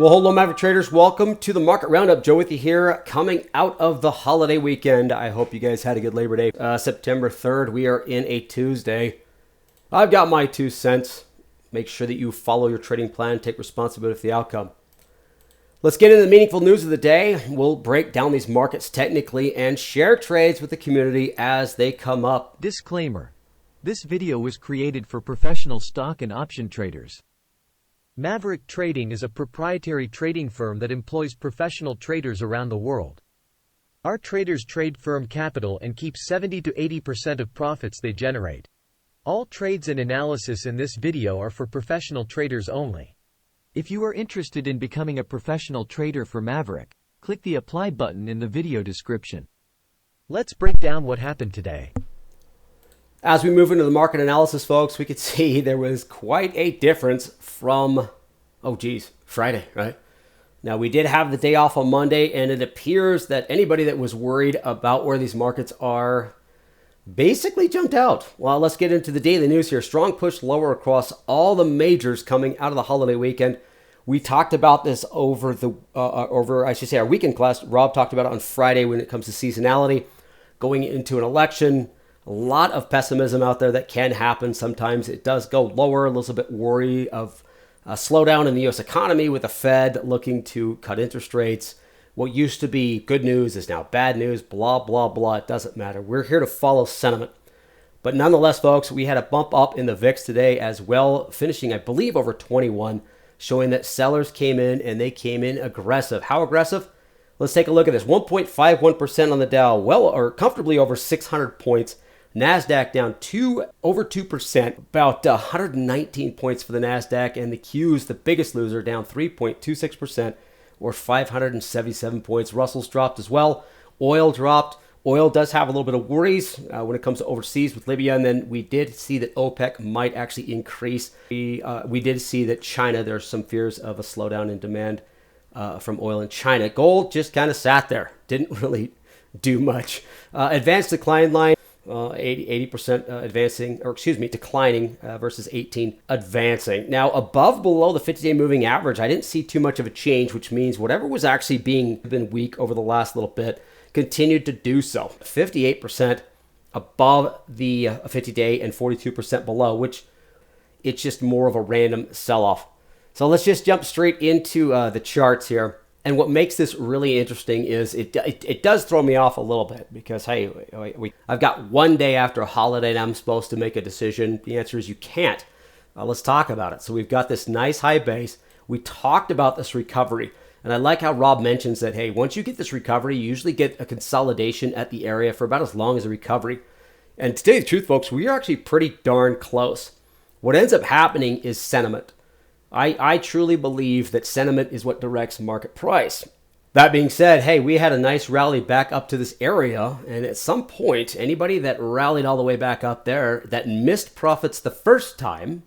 Well, hello, Maverick traders. Welcome to the Market Roundup. Joe with you here, coming out of the holiday weekend. I hope you guys had a good Labor Day. September 3rd, we are in a Tuesday. I've got my 2 cents. Make sure that you follow your trading plan, take responsibility for the outcome. Let's get into the meaningful news of the day. We'll break down these markets technically and share trades with the community as they come up. Disclaimer. This video was created for professional stock and option traders. Maverick Trading is a proprietary trading firm that employs professional traders around the world. Our traders trade firm capital and keep 70 to 80% of profits they generate. All trades and analysis in this video are for professional traders only. If you are interested in becoming a professional trader for Maverick, click the apply button in the video description. Let's break down what happened today. As we move into the market analysis, folks, we could see there was quite a difference from, Friday, right? Now, we did have the day off on Monday, and it appears that anybody that was worried about where these markets are basically jumped out. Well, let's get into the daily news here. Strong push lower across all the majors coming out of the holiday weekend. We talked about this over our weekend class. Rob talked about it on Friday when it comes to seasonality, going into an election. A lot of pessimism out there that can happen. Sometimes it does go lower, a little bit worry of a slowdown in the U.S. economy with the Fed looking to cut interest rates. What used to be good news is now bad news, blah, blah, blah. It doesn't matter. We're here to follow sentiment. But nonetheless, folks, we had a bump up in the VIX today as well, finishing, I believe, over 21, showing that sellers came in and they came in aggressive. How aggressive? Let's take a look at this. 1.51% on the Dow, comfortably over 600 points. NASDAQ down over 2%, about 119 points for the NASDAQ, and the Q's, the biggest loser, down 3.26%, or 577 points. Russell's dropped as well. Oil dropped. Oil does have a little bit of worries when it comes to overseas with Libya, and then we did see that OPEC might actually increase. We did see that China, there's some fears of a slowdown in demand from oil in China. Gold just kind of sat there, didn't really do much. Advanced decline line. 80% declining versus 18 advancing. Now, below the 50-day moving average, I didn't see too much of a change, which means whatever was actually been weak over the last little bit continued to do so. 58% above the 50-day and 42% below, which it's just more of a random sell-off. So let's just jump straight into the charts here. And what makes this really interesting is it does throw me off a little bit because, hey, I've got one day after a holiday and I'm supposed to make a decision. The answer is you can't. Let's talk about it. So we've got this nice high base. We talked about this recovery. And I like how Rob mentions that, hey, once you get this recovery, you usually get a consolidation at the area for about as long as a recovery. And to tell you the truth, folks, we are actually pretty darn close. What ends up happening is sentiment. I truly believe that sentiment is what directs market price. That being said, hey, we had a nice rally back up to this area, and at some point, anybody that rallied all the way back up there that missed profits the first time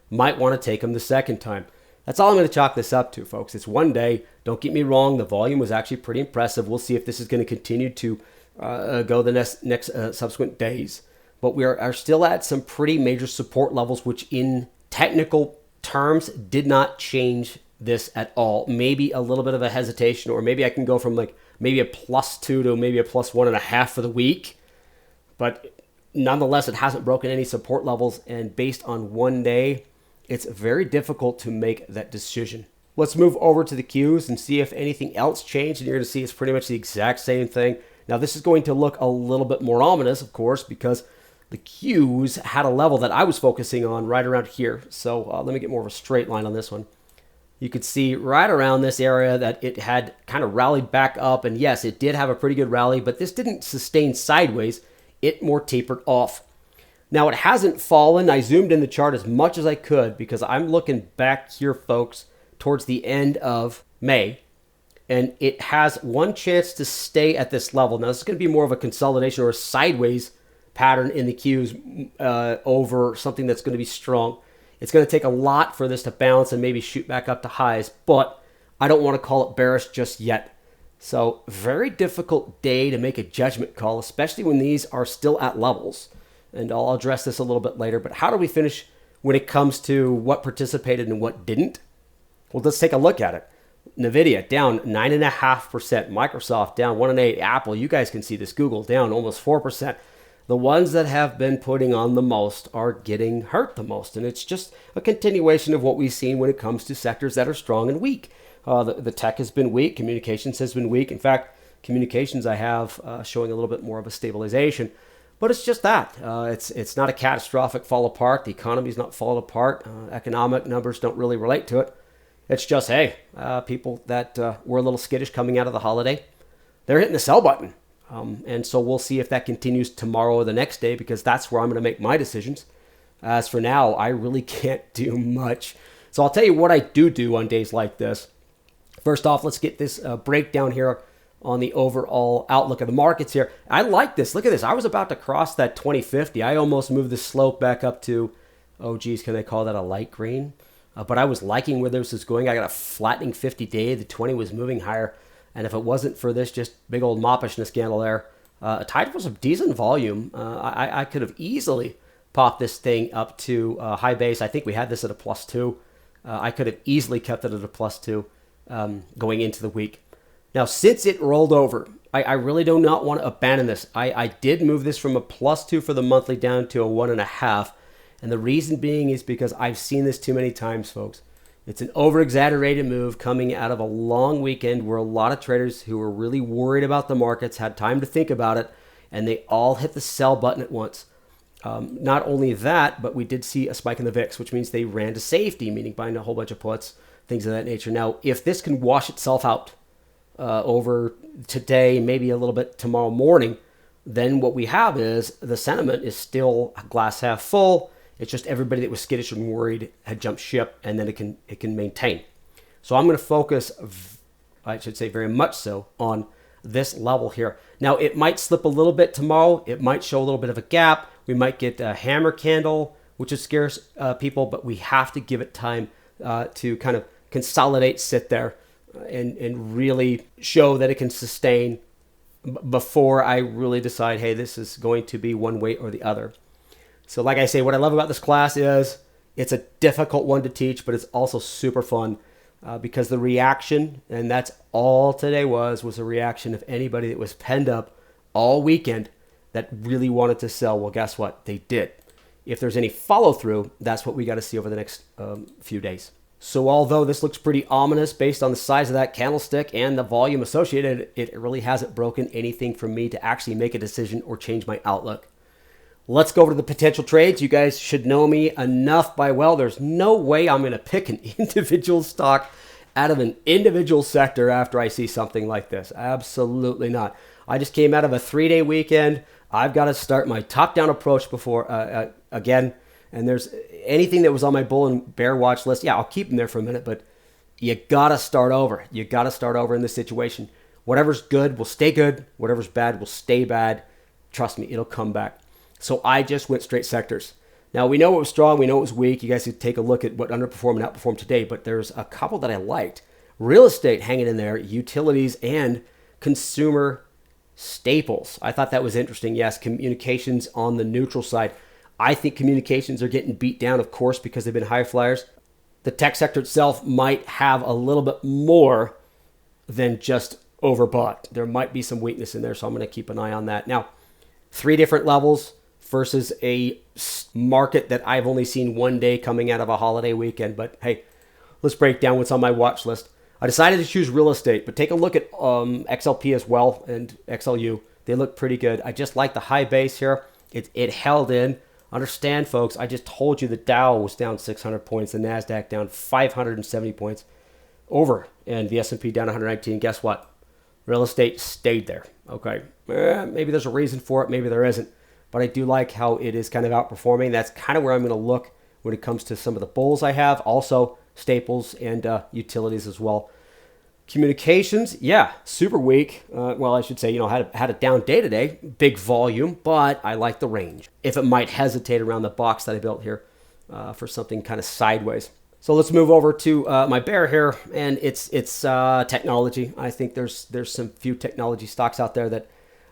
might want to take them the second time. That's all I'm going to chalk this up to, folks. It's one day. Don't get me wrong. The volume was actually pretty impressive. We'll see if this is going to continue to go the next subsequent days. But we are still at some pretty major support levels, which in technical terms did not change this at all. Maybe a little bit of a hesitation, or maybe I can go from maybe a +2 to maybe a +1.5 for the week. But nonetheless, it hasn't broken any support levels. And based on one day, it's very difficult to make that decision. Let's move over to the Qs and see if anything else changed. And you're going to see it's pretty much the exact same thing. Now, this is going to look a little bit more ominous, of course, because the Qs had a level that I was focusing on right around here. So let me get more of a straight line on this one. You could see right around this area that it had kind of rallied back up. And yes, it did have a pretty good rally, but this didn't sustain sideways. It more tapered off. Now, it hasn't fallen. I zoomed in the chart as much as I could because I'm looking back here, folks, towards the end of May. And it has one chance to stay at this level. Now, this is going to be more of a consolidation or a sideways pattern in the Qs over something that's going to be strong. It's going to take a lot for this to bounce and maybe shoot back up to highs, but I don't want to call it bearish just yet. So very difficult day to make a judgment call, especially when these are still at levels. And I'll address this a little bit later, but how do we finish when it comes to what participated and what didn't? Well, let's take a look at it. Nvidia down 9.5%, Microsoft down 1.8%, Apple, you guys can see this, Google down almost 4%. The ones that have been putting on the most are getting hurt the most. And it's just a continuation of what we've seen when it comes to sectors that are strong and weak. The tech has been weak. Communications has been weak. In fact, communications I have showing a little bit more of a stabilization. But it's just that. It's not a catastrophic fall apart. The economy's not falling apart. Economic numbers don't really relate to it. It's just, hey, people that were a little skittish coming out of the holiday, they're hitting the sell button. And so we'll see if that continues tomorrow or the next day, because that's where I'm going to make my decisions. As for now, I really can't do much. So I'll tell you what I do on days like this. First off, let's get this breakdown here on the overall outlook of the markets here. I like this. Look at this. I was about to cross that 2050. I almost moved the slope back up to, oh geez, can they call that a light green? But I was liking where this was going. I got a flattening 50-day. The 20 was moving higher. And if it wasn't for this just big old moppishness scandal there, tied for some decent volume. I could have easily popped this thing up to high base. I think we had this at a +2. I could have easily kept it at a +2 going into the week. Now, since it rolled over, I really do not want to abandon this. I did move this from a +2 for the monthly down to a 1.5. And the reason being is because I've seen this too many times, folks. It's an over-exaggerated move coming out of a long weekend where a lot of traders who were really worried about the markets had time to think about it, and they all hit the sell button at once. Not only that, but we did see a spike in the VIX, which means they ran to safety, meaning buying a whole bunch of puts, things of that nature. Now, if this can wash itself out over today, maybe a little bit tomorrow morning, then what we have is the sentiment is still glass half full. It's just everybody that was skittish and worried had jumped ship, and then it can maintain. So I'm going to focus, I should say very much so, on this level here. Now, it might slip a little bit tomorrow. It might show a little bit of a gap. We might get a hammer candle, which is scares people, but we have to give it time to kind of consolidate, sit there, and really show that it can sustain before I really decide, hey, this is going to be one way or the other. So like I say, what I love about this class is it's a difficult one to teach, but it's also super fun because the reaction, and that's all today was a reaction of anybody that was penned up all weekend that really wanted to sell. Well, guess what? They did. If there's any follow through, that's what we got to see over the next few days. So although this looks pretty ominous based on the size of that candlestick and the volume associated, it really hasn't broken anything for me to actually make a decision or change my outlook. Let's go over to the potential trades. You guys should know me enough by well. There's no way I'm going to pick an individual stock out of an individual sector after I see something like this. Absolutely not. I just came out of a 3-day weekend. I've got to start my top-down approach before again. And there's anything that was on my bull and bear watch list. Yeah, I'll keep them there for a minute, but you got to start over. You got to start over in this situation. Whatever's good will stay good. Whatever's bad will stay bad. Trust me, it'll come back. So I just went straight sectors. Now, we know it was strong. We know it was weak. You guys could take a look at what underperformed and outperformed today, but there's a couple that I liked. Real estate hanging in there, utilities, and consumer staples. I thought that was interesting. Yes, communications on the neutral side. I think communications are getting beat down, of course, because they've been high flyers. The tech sector itself might have a little bit more than just overbought. There might be some weakness in there, so I'm going to keep an eye on that. Now, 3 different levels versus a market that I've only seen one day coming out of a holiday weekend. But hey, let's break down what's on my watch list. I decided to choose real estate, but take a look at XLP as well and XLU. They look pretty good. I just like the high base here. It held in. Understand, folks, I just told you the Dow was down 600 points, the NASDAQ down 570 points over, and the S&P down 119. Guess what? Real estate stayed there. Okay, maybe there's a reason for it, maybe there isn't, but I do like how it is kind of outperforming. That's kind of where I'm going to look when it comes to some of the bulls I have, also staples and utilities as well. Communications, yeah, super weak. Well, I should say, had a down day today, big volume, but I like the range. If it might hesitate around the box that I built here for something kind of sideways. So let's move over to my bear here, and it's technology. I think there's some few technology stocks out there that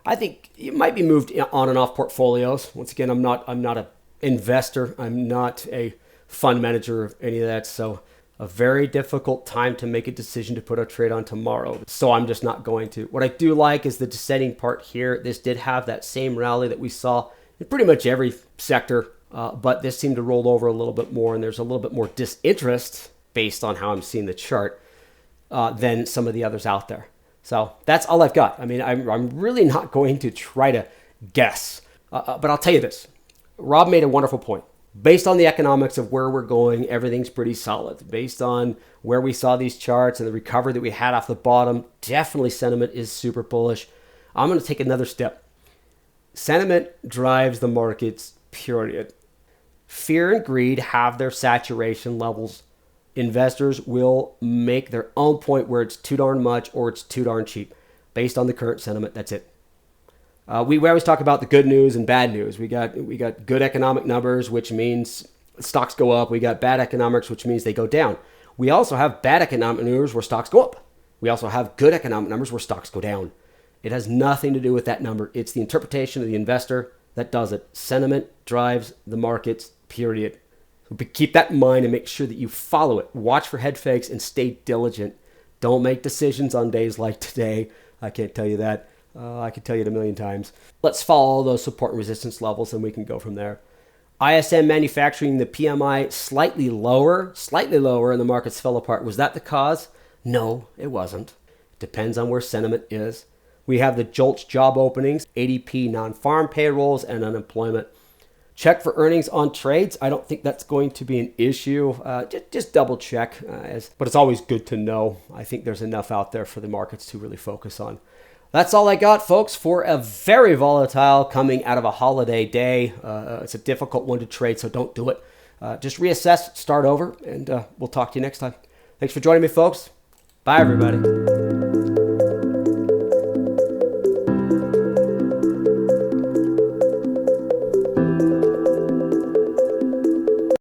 I think it might be moved on and off portfolios. Once again, I'm not an investor. I'm not a fund manager of any of that. So a very difficult time to make a decision to put a trade on tomorrow. So I'm just not going to. What I do like is the descending part here. This did have that same rally that we saw in pretty much every sector, but this seemed to roll over a little bit more, and there's a little bit more disinterest based on how I'm seeing the chart than some of the others out there. So that's all I've got. I mean, I'm really not going to try to guess, but I'll tell you this. Rob made a wonderful point. Based on the economics of where we're going, everything's pretty solid. Based on where we saw these charts and the recovery that we had off the bottom, definitely sentiment is super bullish. I'm going to take another step. Sentiment drives the markets, period. Fear and greed have their saturation levels. Investors will make their own point where it's too darn much or it's too darn cheap. Based on the current sentiment, that's it. We always talk about the good news and bad news. We got good economic numbers, which means stocks go up. We got bad economics, which means they go down. We also have bad economic numbers where stocks go up. We also have good economic numbers where stocks go down. It has nothing to do with that number. It's the interpretation of the investor that does it. Sentiment drives the markets, period. So keep that in mind and make sure that you follow it. Watch for head fakes and stay diligent. Don't make decisions on days like today. I can't tell you that. I could tell you it a million times. Let's follow those support and resistance levels and we can go from there. ISM manufacturing, the PMI slightly lower, and the markets fell apart. Was that the cause? No, it wasn't. It depends on where sentiment is. We have the JOLTS job openings, ADP non-farm payrolls, and unemployment. Check for earnings on trades. I don't think that's going to be an issue. Just double check, but it's always good to know. I think there's enough out there for the markets to really focus on. That's all I got, folks, for a very volatile coming out of a holiday day. It's a difficult one to trade, so don't do it. Just reassess, start over, and we'll talk to you next time. Thanks for joining me, folks. Bye, everybody.